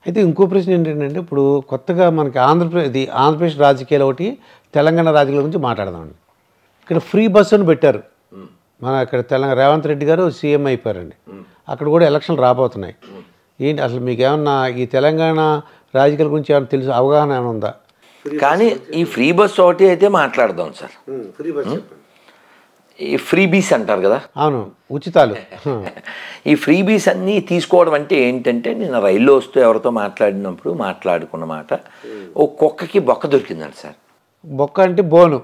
అయితే ఇంకో ప్రశ్న ఏంటంటే ఇప్పుడు కొత్తగా మనకి ఆంధ్రప్రదేశ్ రాజకీయాలు ఒకటి, తెలంగాణ రాజకీయాల గురించి మాట్లాడదామండి. ఇక్కడ ఫ్రీ బస్సు అని పెట్టారు. మన ఇక్కడ తెలంగాణ రేవంత్ రెడ్డి గారు సీఎం అయిపోయారండి. అక్కడ కూడా ఎలక్షన్లు రాబోతున్నాయి. ఏంటి అసలు మీకు ఏమన్నా ఈ తెలంగాణ రాజకీయాల గురించి ఏమైనా తెలుసు, అవగాహన ఏమైనా ఉందా? కానీ ఈ ఫ్రీ బస్ ఒకటి అయితే మాట్లాడదాం సార్. ఫ్రీ బస్ ఈ ఫ్రీ బీస్ అంటారు కదా. అవును, ఉచితాలు. ఈ ఫ్రీ బీస్ అన్నీ తీసుకోవడం అంటే ఏంటంటే, నేను రైల్లో వస్తూ ఎవరితో మాట్లాడినప్పుడు మాట్లాడుకున్న మాట, ఓ కుక్కకి బొక్క దొరికిందండి సార్. బొక్క అంటే బోను.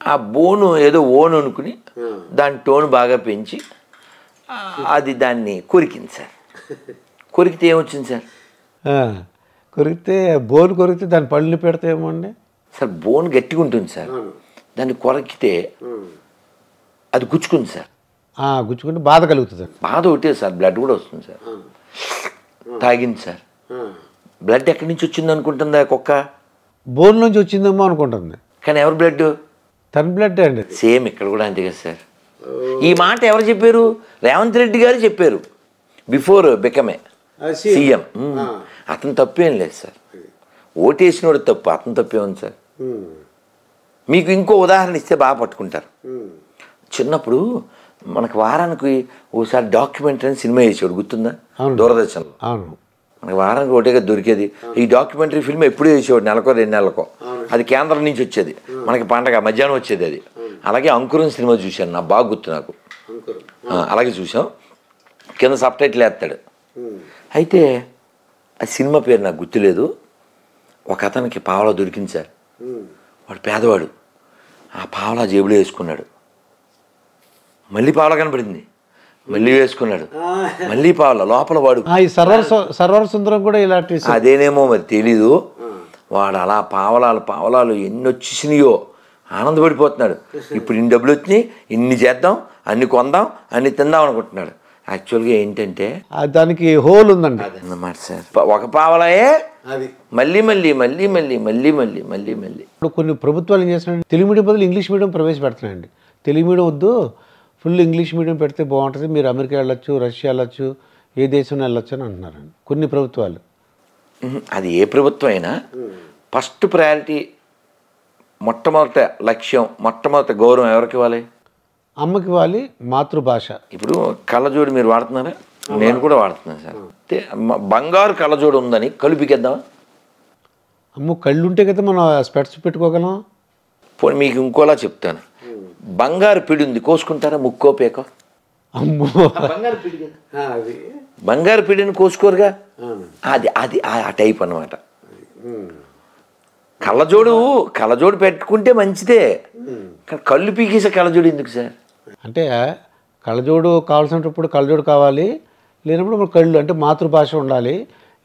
ఆ బోను ఏదో ఓను అనుకుని దాని టోను బాగా పెంచి అది దాన్ని కొరికింది సార్. కొరికితే ఏమొచ్చింది సార్? కొరికితే బోను కొరికితే దాని పళ్ళు పెడతాయేమో అండి సార్. బోన్ గట్టిగా ఉంటుంది సార్, దాన్ని కొరికితే అది గుచ్చుకుంది సార్. గుచ్చుకుంటే బాధ కలుగుతుంది. బాధ ఒకటే సార్, బ్లడ్ కూడా వస్తుంది సార్. తాగింది సార్. బ్లడ్ ఎక్కడి నుంచి వచ్చింది అనుకుంటుందా కుక్క? బోన్ నుంచి వచ్చిందేమో అనుకుంటుంది. కానీ ఎవరి బ్లడ్? తన బ్లడ్ అండి. సేమ్ ఇక్కడ కూడా అంతే కదా సార్. ఈ మాట ఎవరు చెప్పారు? రేవంత్ రెడ్డి గారు చెప్పారు, బిఫోర్ బికమే సీఎం. అతను తప్పేం లేదు సార్, ఓటేసినోడు తప్పు, అతను తప్పే ఉంది సార్. మీకు ఇంకో ఉదాహరణ ఇస్తే బాగా పట్టుకుంటారు. చిన్నప్పుడు మనకు వారానికి ఓసారి డాక్యుమెంటరీ అని సినిమా వేసేవాడు, గుర్తుందా? దూరదర్శన్లో. మనకి వారానికి ఒకటేగా దొరికేది. ఈ డాక్యుమెంటరీ ఫిల్మ్ ఎప్పుడూ వేసేవాడు, నెలకో 2 నెలలకో. అది కేంద్రం నుంచి వచ్చేది, మనకి పండగ మధ్యాహ్నం వచ్చేది అది. అలాగే అంకురం సినిమా చూశాను, నాకు బాగా గుర్తు. నాకు అలాగే చూసాం, కింద సబ్ టైటిల్ వేస్తాడు. అయితే ఆ సినిమా పేరు నాకు గుర్తులేదు. ఒక అతనికి పావలా దొరికింది సార్. వాడు పేదవాడు, ఆ పావలా జేబులో వేసుకున్నాడు. మళ్ళీ పావలా కనపడింది, మళ్ళీ వేసుకున్నాడు. మళ్ళీ పావలా లోపల వాడు. సర్వర్ సుందరం కూడా ఇలాంటి అదేనేమో మరి తెలీదు. వాడు అలా పావలాలు ఎన్ని వచ్చేసినాయో ఆనందపడిపోతున్నాడు. ఇప్పుడు ఇన్ని డబ్బులు వచ్చినాయి, ఇన్ని చేద్దాం, అన్ని కొందాం, అన్ని తిందాం అనుకుంటున్నాడు. యాక్చువల్గా ఏంటంటే దానికి హోల్ ఉందండి. అదన్నమాట సార్. ఒక పావలాయే మళ్ళీ మళ్ళీ మళ్ళీ మళ్ళీ మళ్ళీ మళ్ళీ మళ్ళీ మళ్ళీ. ఇప్పుడు కొన్ని ప్రభుత్వాలు ఏం చేస్తున్నాయండి, తెలుగు మీడియం బదులు ఇంగ్లీష్ మీడియం ప్రవేశపెడుతున్నాయండి. తెలుగు మీడియం వద్దు, ఫుల్ ఇంగ్లీష్ మీడియం పెడితే బాగుంటుంది, మీరు అమెరికా వెళ్ళొచ్చు, రష్యా వెళ్ళొచ్చు, ఏ దేశం వెళ్ళొచ్చు అని అంటున్నారండి కొన్ని ప్రభుత్వాలు. అది ఏ ప్రభుత్వం అయినా ఫస్ట్ ప్రయారిటీ, మొట్టమొదటి లక్ష్యం, మొట్టమొదటి గౌరవం ఎవరికి ఇవ్వాలి? అమ్మకి ఇవ్వాలి, మాతృభాష. ఇప్పుడు కళ్ళజోడు మీరు వాడుతున్నారా? నేను కూడా వాడుతున్నాను సార్. అంటే బంగారు కళ్ళజోడు ఉందని కళ్ళు పీకేద్దామా? అమ్మ కళ్ళు ఉంటే కదా మనం స్పెట్స్ పెట్టుకోగలం. పోనీ మీకు ఇంకోలా చెప్తాను, బంగారు పిడి ఉంది, కోసుకుంటారా? ముక్కో పేకో? అమ్మో, బంగారు పిడిని కోసుకోరుగా. అది అది ఆ టైప్ అన్నమాట. కళ్ళజోడు పెట్టుకుంటే మంచిదే, కళ్ళు పీకేసే కళ్ళజోడు ఎందుకు సార్? అంటే కళ్ళజోడు కావాల్సినప్పుడు కళ్ళజోడు కావాలి, లేనప్పుడు కళ్ళు అంటే మాతృభాష ఉండాలి.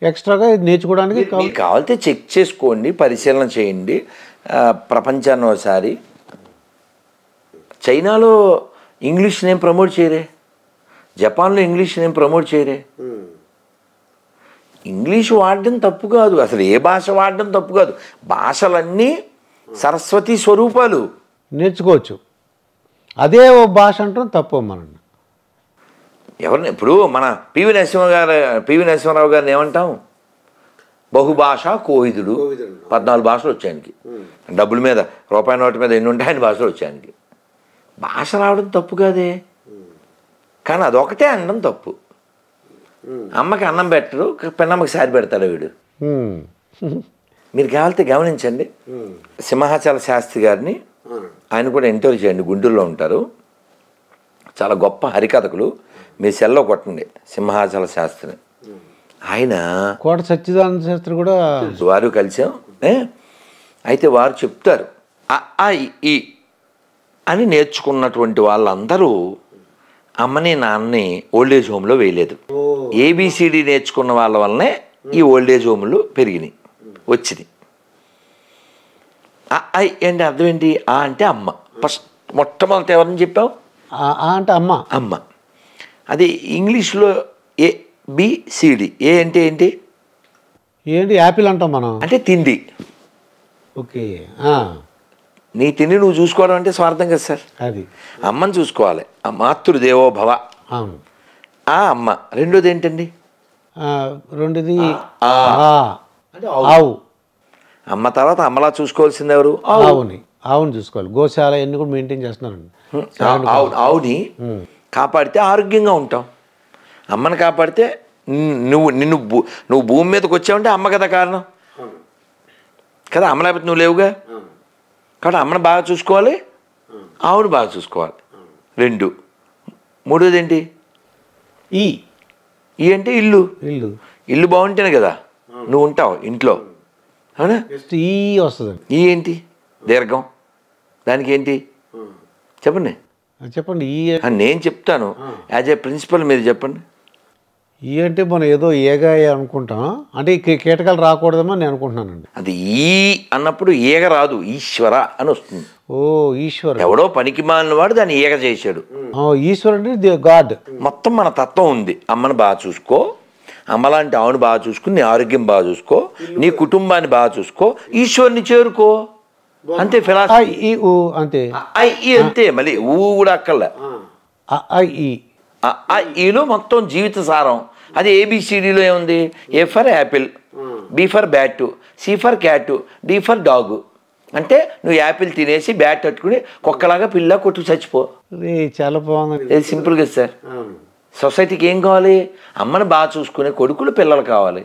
ఎక్స్ట్రాగా నేర్చుకోవడానికి కావాలితే చెక్ చేసుకోండి, పరిశీలన చేయండి ప్రపంచాన్ని ఒకసారి. చైనాలో ఇంగ్లీష్ నేమ్ ప్రమోట్ చేయరే, జపాన్లో ఇంగ్లీష్ నేమ్ ప్రమోట్ చేయరే. ఇంగ్లీష్ వాడడం తప్పు కాదు, అసలు ఏ భాష వాడడం తప్పు కాదు. భాషలన్నీ సరస్వతి స్వరూపాలు, నేర్చుకోవచ్చు. అదే ఓ భాష అంటాం తప్పు. మనం ఎవరిని ఇప్పుడు మన పివి నరసింహారావు గారిని ఏమంటాం? బహుభాషా కోవిదుడు. 14 భాషలు వచ్చాయనికి. డబ్బుల మీద, రూపాయి నోటు మీద ఎన్ని ఉంటాయి, 5 భాషలు వచ్చాయనికి. భాష రావడం తప్పు కాదే, కానీ అదొకటే అనడం తప్పు. అమ్మకి అన్నం పెట్టరు, పెన్నమ్మకి సారి పెడతాడు వీడు. మీరు కావాలితే గమనించండి, సింహాచల శాస్త్రి గారిని, ఆయన కూడా ఇంటర్వ్యూ చేయండి, గుంటూరులో ఉంటారు. చాలా గొప్ప హరికథకులు. మీ సెల్లో కొట్టండి సింహాచల శాస్త్రిని. ఆయన కోట సచ్చిదానంద శాస్త్రి కూడా వారు కలిసాం. అయితే వారు చెప్తారు, అ ఈ అని నేర్చుకున్నటువంటి వాళ్ళందరూ అమ్మని నాన్నని ఓల్డేజ్ హోమ్లో వేయలేదు. ఏబిసిడి నేర్చుకున్న వాళ్ళ వల్లనే ఈ ఓల్డేజ్ హోమ్లు పెరిగినాయి, వచ్చినాయి. ఐ అంటే అర్థం ఏంటి? ఆ అంటే అమ్మ. ఫస్ట్ మొట్టమొదటి ఎవరిని చెప్పావు? అంటే అమ్మ. అమ్మ. అది ఇంగ్లీష్లో ఏబిసిడి. ఏ అంటే ఏంటి? ఏంటి? యాపిల్ అంటాం మనం, అంటే తిండి. ఓకే. నీ తిండి నువ్వు చూసుకోవడం అంటే స్వార్థం కదా సార్. అది అమ్మని చూసుకోవాలి. ఆ మాతృదేవో భవ, ఆ అమ్మ. రెండోది ఏంటండి? రెండుది అంటే ఆవు. అమ్మ తర్వాత అమ్మలా చూసుకోవాల్సింది ఎవరు? ఆవుని చూసుకోవాలి. గోశాల అన్ని కూడా మెయింటైన్ చేస్తున్నారండి. ఆవుని కాపాడితే ఆరోగ్యంగా ఉంటాం. అమ్మని కాపాడితే నువ్వు భూమి మీదకి వచ్చావంటే అమ్మ కదా కారణం కదా. అమ్మ లేకపోతే నువ్వు లేవుగా. కాబట్టి అమ్మని బాగా చూసుకోవాలి, ఆవుని బాగా చూసుకోవాలి. 2. మూడోది ఏంటి? ఈ అంటే ఇల్లు. ఇల్లు బాగుంటేనే కదా నువ్వు ఉంటావు ఇంట్లో. అవునా? ఈ వస్తుంది. ఈ ఏంటి? దీర్ఘం. దానికి ఏంటి చెప్పండి. చెప్పండి. నేను చెప్తాను. యాజ్ ఏ ప్రిన్సిపల్ మీరు చెప్పండి. ఈ అంటే మనం ఏదో ఏగా అనుకుంటాం, అంటే కీటకాలు రాకూడదేమో నేను అనుకుంటున్నానండి. అది ఈ అన్నప్పుడు ఈగ రాదు, ఈశ్వర అని వస్తుంది. ఓ ఈశ్వర. ఎవడో పనికి మాలిన వాడు దాన్ని ఈగ చేశాడు. ఈశ్వర్ అంటే గాడ్. మొత్తం మన తత్వం ఉంది. అమ్మని బాగా చూసుకో, అమ్మలాంటి ఆవుని బాగా చూసుకుని నీ ఆరోగ్యం బాగా చూసుకో, నీ కుటుంబాన్ని బాగా చూసుకో, ఈశ్వరుని చేరుకో. అంతే ఫిలాసఫీ. అంతే. అంతే. మళ్ళీ కూడా అక్కర్లే. ఈలో మొత్తం జీవిత సారం. అది ఏబిసిడిలో ఏముంది? A for apple, B for bat, C for cat, D for dog. అంటే నువ్వు యాపిల్ తినేసి బ్యాట్ కట్టుకుని కుక్కలాగా పిల్ల కొట్టు చచ్చిపో. చాలా బాగుంది. ఇది సింపుల్గా సార్. సొసైటీకి ఏం కావాలి? అమ్మని బాగా చూసుకునే కొడుకులు పిల్లలు కావాలి.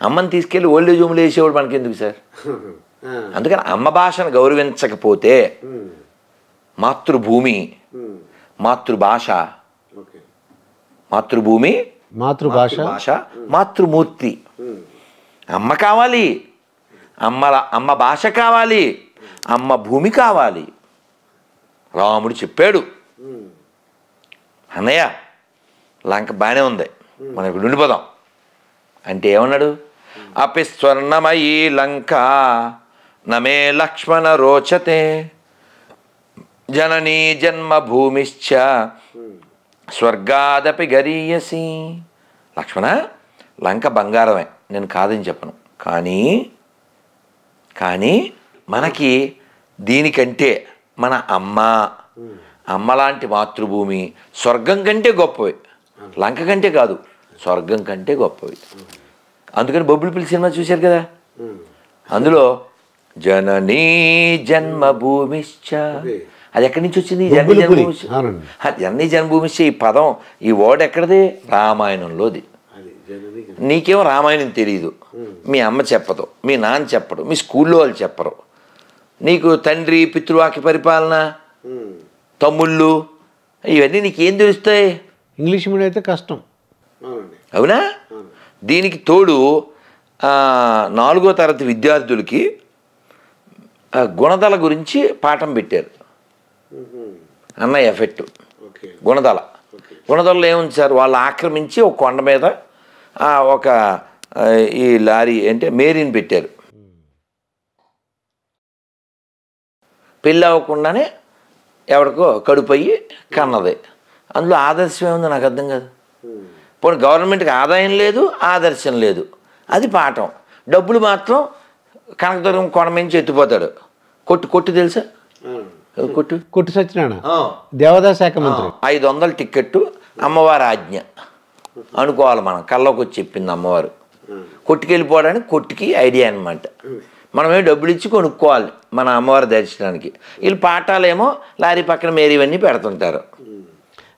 అమ్మని తీసుకెళ్ళి ఓల్డేజ్ హోమ్లో వేసేవాడు మనకి ఎందుకు సార్? అందుకని అమ్మ భాషను గౌరవించకపోతే మాతృభూమి, మాతృభాష, మాతృభూమి, మాతృభాష, మాతృమూర్తి. అమ్మ కావాలి, అమ్మ భాష కావాలి, అమ్మ భూమి కావాలి. రాముడు చెప్పాడు. అన్నయ్య లంక బాగానే ఉంది, మనం ఇప్పుడు ఉండిపోదాం అంటే ఏమన్నాడు? అపి స్వర్ణమయీ లంక నమే లక్ష్మణ రోచతే జననీ జన్మభూమిశ్చ స్వర్గాదపి గరీయసి. లక్ష్మణ, లంక బంగారమే, నేను కాదని చెప్పను. కానీ మనకి దీనికంటే మన అమ్మ లాంటి మాతృభూమి స్వర్గం కంటే గొప్పవి. లంక కంటే కాదు, స్వర్గం కంటే గొప్పవి. అందుకని బొబ్బిలిపిల్లి సినిమా చూశారు కదా, అందులో జననీ జన్మభూమిశ్చ, అది ఎక్కడి నుంచి వచ్చింది? జననీ జన్మభూమిశ్చ. ఈ పదం, ఈ వర్డ్ ఎక్కడిది? రామాయణంలోది. నీకేమో రామాయణం తెలియదు, మీ అమ్మ చెప్పదు, మీ నాన్న చెప్పడు, మీ స్కూల్లో వాళ్ళు చెప్పరు. నీకు తండ్రి పితృవాక్య పరిపాలన, తమ్ముళ్ళు, ఇవన్నీ నీకేం తెలుస్తాయి? ఇంగ్లీష్ మీడియం అయితే కష్టం. అవునా? దీనికి తోడు 4వ తరగతి విద్యార్థులకి గుణదల గురించి పాఠం పెట్టారు. అన్న ఎఫెక్ట్ గుణదలలో ఏముంది సార్? వాళ్ళు ఆక్రమించి ఒక కొండ మీద ఒక ఈ లారీ అంటే మేరీని పెట్టారు. పెళ్ళి అవ్వకుండానే ఎవరికో కడుపయ్యి కన్నది. అందులో ఆదర్శం ఏముందో నాకు అర్థం కాదు. పోనీ గవర్నమెంట్కి ఆదాయం లేదు, ఆదర్శం లేదు, అది పాఠం. డబ్బులు మాత్రం కనకదుర్గం కొండ నుంచి ఎత్తిపోతాడు. కొట్టు తెలుసా? కొట్టు సత్యనారాయణ, దేవాదాయ శాఖ మంత్రి. 500 టిక్కెట్టు, అమ్మవారి ఆజ్ఞ అనుకోవాలి. మనం కల్లోకి వచ్చి చెప్పింది అమ్మవారు. కొట్టుకెళ్ళిపోవడానికి కొట్టుకి ఐడియా అనమాట. మనమే డబ్బులు ఇచ్చి కొనుక్కోవాలి మన అమ్మవారి దర్శనానికి. వీళ్ళు పాఠాలేమో లారీ పక్కన మేరీ ఇవన్నీ పెడుతుంటారు.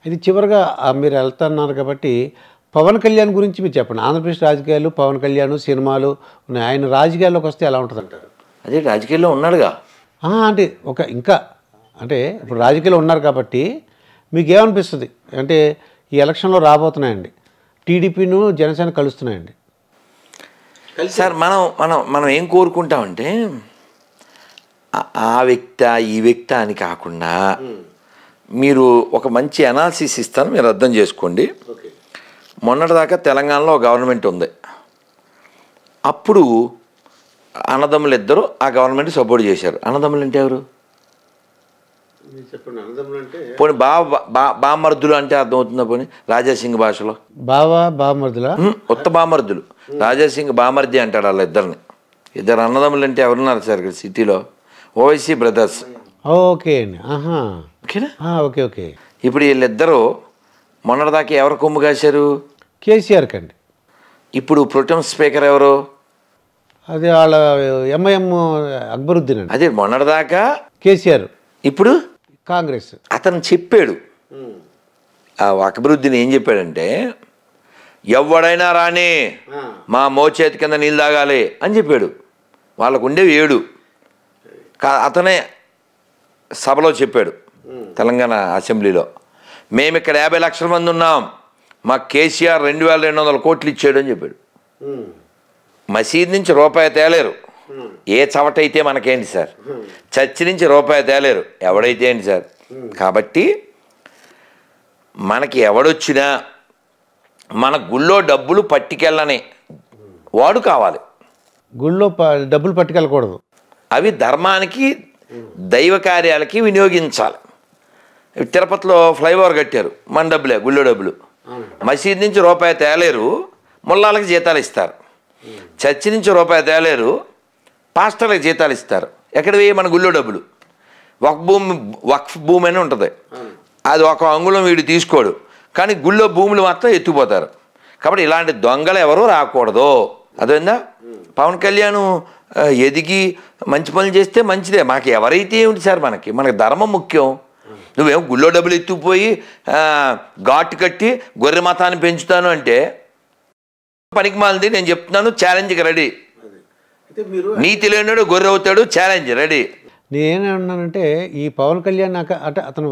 ఇది చివరిగా మీరు వెళ్తున్నారు కాబట్టి పవన్ కళ్యాణ్ గురించి మీరు చెప్పండి. ఆంధ్రప్రదేశ్ రాజకీయాలు, పవన్ కళ్యాణ్ సినిమాలు ఉన్నాయి. ఆయన రాజకీయాల్లోకి వస్తే ఎలా ఉంటుంది అంటారు? అదే రాజకీయాల్లో ఉన్నాడుగా. అంటే ఇంకా అంటే ఇప్పుడు రాజకీయాల్లో ఉన్నారు కాబట్టి మీకు ఏమనిపిస్తుంది? అంటే ఈ ఎలక్షన్లో రాబోతున్నాయండి, టీడీపీను జనసేన కలుస్తున్నాయండి. సార్ మనం ఏం కోరుకుంటామంటే ఆ వ్యక్తి ఈ వ్యక్తి అని కాకుండా మీరు ఒక మంచి అనాలిసిస్ ఇస్తాను, మీరు అర్థం చేసుకోండి. మొన్నటిదాకా తెలంగాణలో గవర్నమెంట్ ఉంది. అప్పుడు అన్నదమ్ములు ఇద్దరు ఆ గవర్నమెంట్ సపోర్ట్ చేశారు. అన్నదమ్ములు అంటే ఎవరు? పోనీ బామర్దులు అంటే అర్థమవుతుందా? పోనీ రాజాసింగ్ భాషలో బామర్దుల ఉత్త బామర్దులు. రాజాసింగ్ బామర్ది అంటాడు వాళ్ళ ఇద్దరిని. ఇద్దరు అన్నదమ్ములు అంటే ఎవరున్నారు సార్ ఇక్కడ సిటీలో? ఓవైసీ బ్రదర్స్. ఓకే అండి. ఓకేనా? ఓకే. ఇప్పుడు వీళ్ళిద్దరూ మొన్నటిదాకా ఎవరు కొమ్ము కాశారు? కేసీఆర్ కండి. ఇప్పుడు ప్రొటెం స్పీకర్ ఎవరు? అది వాళ్ళ ఎంఐఎం అక్బరుద్దీన్ అండి. అదే మొన్నటిదాకా కేసీఆర్, ఇప్పుడు కాంగ్రెస్. అతను చెప్పాడు, ఆ అక్బరుద్దీన్ ఏం చెప్పాడంటే, ఎవడైనా రాని మా మోచేతి కింద నీళ్ళు తాగాలి అని చెప్పాడు. వాళ్ళకు ఉండేవి 7. అతనే సభలో చెప్పాడు తెలంగాణ అసెంబ్లీలో, మేము ఇక్కడ 50 లక్షల మంది ఉన్నాం, మాకు కేసీఆర్ 2200 కోట్లు ఇచ్చాడు అని చెప్పాడు. మసీద్ నుంచి రూపాయి తేలేరు, ఏ చవటైతే మనకేంటి సార్, చర్చి నుంచి రూపాయి తేలేరు, ఎవడైతే ఏంటి సార్. కాబట్టి మనకి ఎవడొచ్చినా మన గుళ్ళో డబ్బులు పట్టుకెళ్ళని వాడు కావాలి. గుళ్ళో డబ్బులు పట్టుకెళ్ళకూడదు, అవి ధర్మానికి దైవ కార్యాలకి వినియోగించాలి. తిరుపతిలో ఫ్లైఓవర్ కట్టారు, మన డబ్బులే, గుళ్ళో డబ్బులు. మసీద్ నుంచి రూపాయి తేలేరు, ముల్లాలకు జీతాలు ఇస్తారు. చర్చి నుంచి రూపాయి తేలేరు, పాస్టర్లకు జీతాలు ఇస్తారు. ఎక్కడవి? మన గుళ్ళో డబ్బులు. వక్ఫ్ భూమి అని ఉంటుంది, అది 1 అంగుళం వీడు తీసుకోడు, కానీ గుళ్ళో భూములు మాత్రం ఎత్తుకుపోతారు. కాబట్టి ఇలాంటి దొంగలు ఎవరూ రాకూడదు. అదేందా? పవన్ కళ్యాణ్ ఎదిగి మంచి పనులు చేస్తే మంచిదే, మాకు ఎవరైతే ఏమిటి సార్, మనకి ధర్మం ముఖ్యం. నువ్వేమో గుళ్ళో డబ్బులు ఎత్తుకుపోయి ఘాటు కట్టి గొర్రె మతాన్ని పెంచుతాను అంటే పనికి మాలింది. నేను చెప్తున్నాను, ఛాలెంజ్కి రెడీ. నీతి లేనాడు గొర్రె అవుతాడు, ఛాలెంజ్ రెడీ. నేనేమన్నానంటే, ఈ పవన్ కళ్యాణ్ అంటే అతను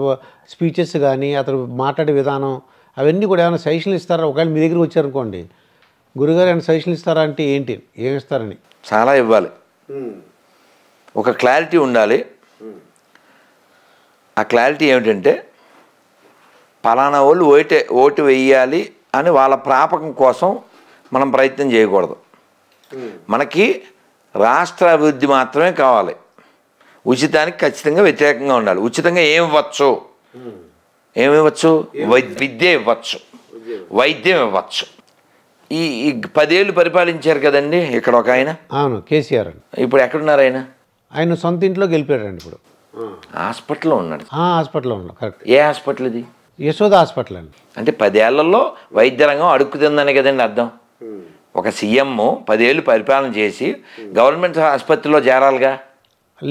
స్పీచెస్ కానీ అతను మాట్లాడే విధానం అవన్నీ కూడా ఏమైనా సజెషన్లు ఇస్తారా? ఒకవేళ మీ దగ్గరికి వచ్చారనుకోండి, గురుగారు ఏమైనా సజెషన్లు ఇస్తారా అంటే ఏంటి, ఏమి ఇస్తారని? చాలా ఇవ్వాలి. ఒక క్లారిటీ ఉండాలి. ఆ క్లారిటీ ఏమిటంటే, పలానా వాళ్ళు ఓటు వేయాలి అని వాళ్ళ ప్రాపకం కోసం మనం ప్రయత్నం చేయకూడదు. మనకి రాష్ట్ర అభివృద్ధి మాత్రమే కావాలి. ఉచితానికి ఖచ్చితంగా వ్యతిరేకంగా ఉండాలి. ఉచితంగా ఏమి ఇవ్వచ్చు? విద్య ఇవ్వచ్చు, వైద్యం ఇవ్వచ్చు. ఈ 10 ఏళ్ళు పరిపాలించారు కదండి ఇక్కడ ఒక ఆయన. అవును, కేసీఆర్ అండి. ఇప్పుడు ఎక్కడున్నారు ఆయన? ఆయన సొంత ఇంట్లో గెలిపాడండి. ఇప్పుడు హాస్పిటల్లో ఉన్నాడు. హాస్పిటల్లో ఉన్నాడు. కరెక్ట్. ఏ హాస్పిటల్ ఇది? యశోద హాస్పిటల్ అండి. అంటే 10 ఏళ్లలో వైద్య రంగం అడుక్కుతుందని కదండి అర్థం. ఒక సీఎం 10 ఏళ్ళు పరిపాలన చేసి గవర్నమెంట్ ఆసుపత్రిలో చేరాలిగా.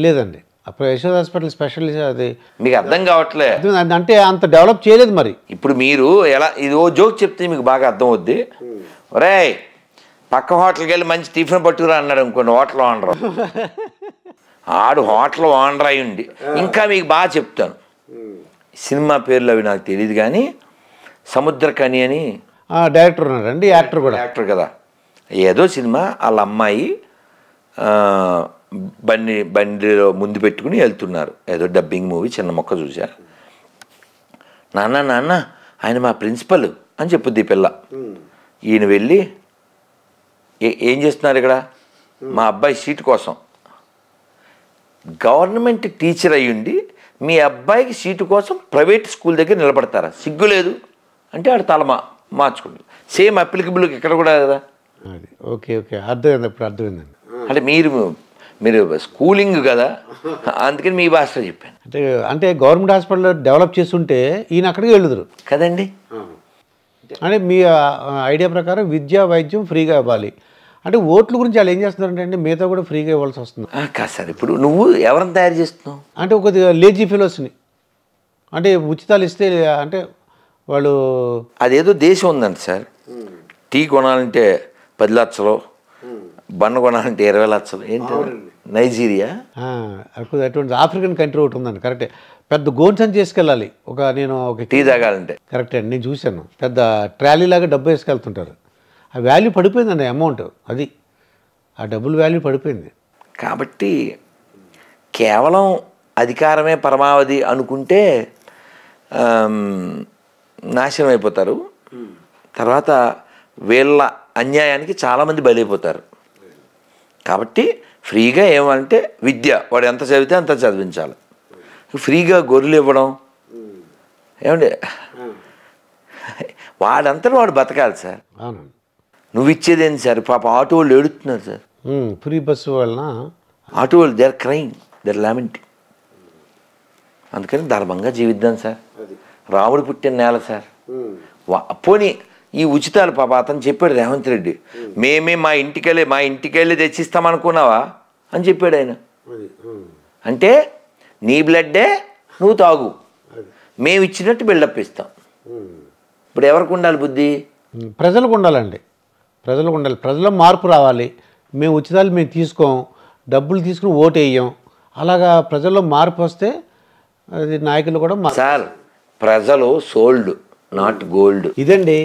లేదండి, అప్పుడు యశోద హాస్పిటల్ స్పెషలిస్ట్. అది మీకు అర్థం కావట్లే. అంటే అంత డెవలప్ చేయలేదు మరి. ఇప్పుడు మీరు ఎలా, ఇది ఓ జోక్ చెప్తే మీకు బాగా అర్థం అవుద్ది. ఒరే, పక్క హోటల్కి వెళ్ళి మంచి టిఫిన్ పట్టుకురా అన్నాడు అనుకోండి హోటల్ ఓనర్. ఆడు హోటల్ ఓనర్ అయి ఉండి ఇంకా మీకు బాగా చెప్తాను. సినిమా పేర్లు అవి నాకు తెలియదు కానీ సముద్రకని అని డైరెక్టర్ ఉన్నాడండి, యాక్టర్ కూడా. యాక్టర్ కదా. ఏదో సినిమా వాళ్ళ అమ్మాయి బండిలో ముందు పెట్టుకుని వెళ్తున్నారు, ఏదో డబ్బింగ్ మూవీ, చిన్న మొక్క చూసా. నాన్న ఆయన మా ప్రిన్సిపల్ అని చెప్పుద్ది పిల్ల. ఈయన వెళ్ళి, ఏం చేస్తున్నారు ఇక్కడ? మా అబ్బాయి సీటు కోసం. గవర్నమెంట్ టీచర్ అయ్యుండి మీ అబ్బాయికి సీటు కోసం ప్రైవేట్ స్కూల్ దగ్గర నిలబడతారా? సిగ్గు లేదు అంటే ఆడు తల మార్చుకుంటారు. సేమ్ అప్లికబుల్ ఇక్కడ కూడా కదా. ఓకే, అర్థమైంది. ఇప్పుడు అర్థమైందండి. అంటే మీరు స్కూలింగ్ కదా, అందుకని మీ భాషలో చెప్పాను. అంటే గవర్నమెంట్ హాస్పిటల్ డెవలప్ చేస్తుంటే ఈయన అక్కడికి వెళ్ళుదురు కదండి. అంటే మీ ఐడియా ప్రకారం విద్య వైద్యం ఫ్రీగా ఇవ్వాలి అంటే ఓట్ల గురించి వాళ్ళు ఏం చేస్తున్నారంటే అండి, మిగతా కూడా ఫ్రీగా ఇవ్వాల్సి వస్తుంది. కాదు సార్, ఇప్పుడు నువ్వు ఎవరిని తయారు చేస్తున్నావు అంటే కొద్దిగా లేజీ ఫెలోస్ని, అంటే ఉచితాలు ఇస్తే అంటే వాళ్ళు. అదేదో దేశం ఉందండి సార్, టీ కొనాలంటే 10 లక్షలు, బన్ను కొనాలంటే 20 లక్షలు. ఏంటి నైజీరియా? అటువంటి ఆఫ్రికన్ కంట్రీ ఒకటి ఉందండి. కరెక్టే, పెద్ద గోన్సన్ చేసుకెళ్ళాలి. నేను ఒక టీ తాగాలంటే. కరెక్టే అండి, నేను చూశాను. పెద్ద ట్రాలీ లాగా డబ్బు వేసుకెళ్తుంటారు. ఆ వాల్యూ పడిపోయిందండి, అమౌంట్. అది ఆ డబ్బులు వాల్యూ పడిపోయింది. కాబట్టి కేవలం అధికారమే పరమావధి అనుకుంటే నాశనం అయిపోతారు. తర్వాత వీళ్ళ అన్యాయానికి చాలామంది బలైపోతారు. కాబట్టి ఫ్రీగా ఏమంటే విద్య, వాడు ఎంత చదివితే అంత చదివించాలి. ఫ్రీగా గొర్రెలు ఇవ్వడం ఏమండి, వాడంతా వాడు బతకాలి సార్. అవునండి. నువ్వు ఇచ్చేదేంటి సార్? పాప ఆటో వాళ్ళు ఏడుతున్నారు సార్. ఫ్రీ బస్సు వలన ఆటో వాళ్ళు they are crime, they are lamenting. అందుకని ధర్మంగా జీవిద్దాం సార్. రాముడు పుట్టిన నేల సార్. పోనీ ఈ ఉచితాలు పాప అతను చెప్పాడు రేవంత్ రెడ్డి, మేమే మా ఇంటికెళ్ళి తెచ్చిస్తామనుకున్నావా అని చెప్పాడు ఆయన. అంటే నీ బ్లడ్డే నువ్వు తాగు, మేము ఇచ్చినట్టు బిల్డప్ ఇస్తాం. ఇప్పుడు ఎవరికి ఉండాలి బుద్ధి? ప్రజలకు ఉండాలండి, ప్రజలకు ఉండాలి. ప్రజల్లో మార్పు రావాలి. మేము ఉచితాలు మేము తీసుకోం, డబ్బులు తీసుకుని ఓటు వేయం. అలాగా ప్రజల్లో మార్పు వస్తే అది నాయకులు కూడా సార్ ప్రజలు సోల్డ్ నాట్ గోల్డ్. ఇదండి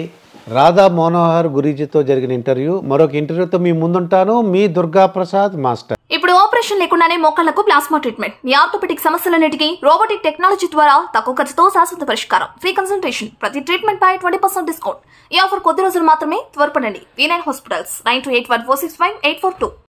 రాధా మనోహర్ గురూజీతో జరిగిన ఇంటర్వ్యూ. మరొక ఇంటర్వ్యూతో మీ ముందుంటాను, మీ దుర్గా ప్రసాద్ మాస్టర్. ఇప్పుడు ఆపరేషన్ లేకుండానే మోకాళ్లకు ప్లాస్మా ట్రీట్మెంట్, మీ ఆర్థోపెటిక్ సమస్యలన్నిటికీ రోబోటిక్ టెక్నాలజీ ద్వారా తక్కువ ఖర్చుతో శాశ్వత పరిష్కారం, ఫ్రీ కన్సల్టేషన్, ప్రతి ట్రీట్మెంట్ పై 20% డిస్కౌంట్. ఈ ఆఫర్ కొద్ది రోజులు మాత్రమే, త్వరపడండి. V9 hospitals 9281465842.